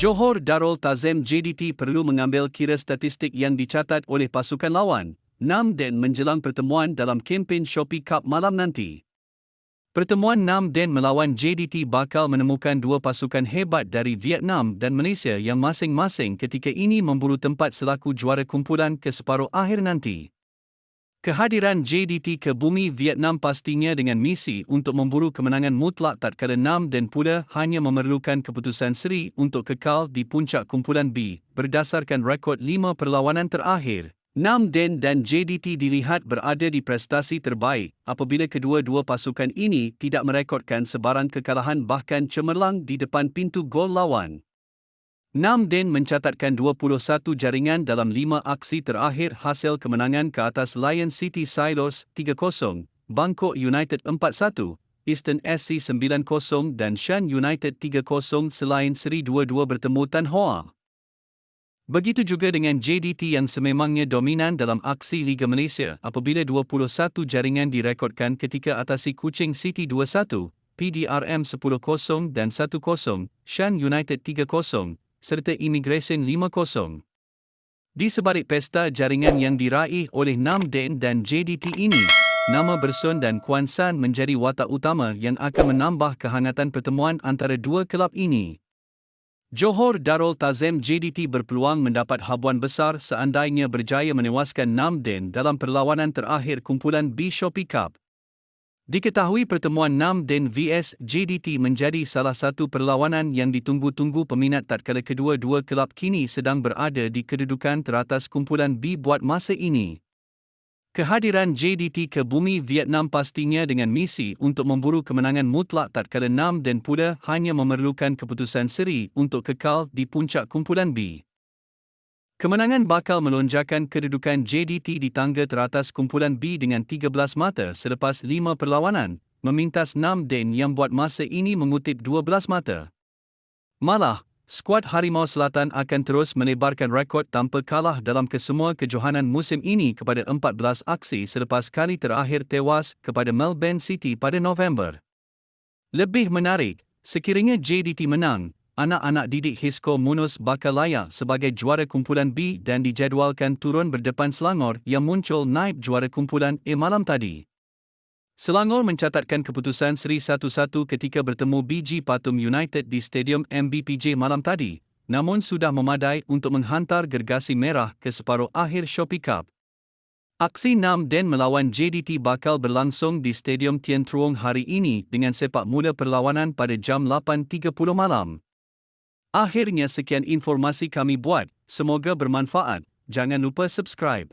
Johor Darul Tazim JDT perlu mengambil kira statistik yang dicatat oleh pasukan lawan, 6 Den menjelang pertemuan dalam kempen Shopee Cup malam nanti. Pertemuan 6 Den melawan JDT bakal menemukan dua pasukan hebat dari Vietnam dan Malaysia yang masing-masing ketika ini memburu tempat selaku juara kumpulan ke separuh akhir nanti. Kehadiran JDT ke bumi Vietnam pastinya dengan misi untuk memburu kemenangan mutlak tatkala 6 Den pula hanya memerlukan keputusan seri untuk kekal di puncak kumpulan B berdasarkan rekod 5 perlawanan terakhir. 6 Den dan JDT dilihat berada di prestasi terbaik apabila kedua-dua pasukan ini tidak merekodkan sebarang kekalahan bahkan cemerlang di depan pintu gol lawan. 6 Den mencatatkan 21 jaringan dalam 5 aksi terakhir hasil kemenangan ke atas Lion City Silos 3-0, Bangkok United 4-1, Eastern SC 9-0 dan Shan United 3-0 selain seri 2-2 bertemu Tan Hoa. Begitu juga dengan JDT yang sememangnya dominan dalam aksi Liga Malaysia apabila 21 jaringan direkodkan ketika atasi Kuching City 2-1, PDRM 10-0 dan 1-0, Shan United 3-0, serta Immigration 5-0. Di sebalik pesta jaringan yang diraih oleh 6 Den dan JDT ini, nama Bersun dan Kuan San menjadi watak utama yang akan menambah kehangatan pertemuan antara dua kelab ini. Johor Darul Tazim JDT berpeluang mendapat habuan besar seandainya berjaya menewaskan 6 Den dalam perlawanan terakhir kumpulan B Shopee Cup. Diketahui pertemuan 6 Den vs JDT menjadi salah satu perlawanan yang ditunggu-tunggu peminat tatkala kedua-dua kelab kini sedang berada di kedudukan teratas kumpulan B buat masa ini. Kehadiran JDT ke bumi Vietnam pastinya dengan misi untuk memburu kemenangan mutlak tatkala 6 Den pula hanya memerlukan keputusan seri untuk kekal di puncak kumpulan B. Kemenangan bakal melonjakkan kedudukan JDT di tangga teratas kumpulan B dengan 13 mata selepas 5 perlawanan, memintas 6 Den yang buat masa ini mengutip 12 mata. Malah, skuad Harimau Selatan akan terus menebarkan rekod tanpa kalah dalam kesemua kejohanan musim ini kepada 14 aksi selepas kali terakhir tewas kepada Melbourne City pada November. Lebih menarik, sekiranya JDT menang, anak-anak didik Hisco Munos bakal layak sebagai juara kumpulan B dan dijadualkan turun berdepan Selangor yang muncul naib juara kumpulan A malam tadi. Selangor mencatatkan keputusan seri 1-1 ketika bertemu BG Patum United di Stadium MBPJ malam tadi, namun sudah memadai untuk menghantar gergasi merah ke separuh akhir Shopee Cup. Aksi 6 Den melawan JDT bakal berlangsung di Stadium Tien Truong hari ini dengan sepak mula perlawanan pada jam 8.30 malam. Akhirnya sekian informasi kami buat, semoga bermanfaat, jangan lupa subscribe.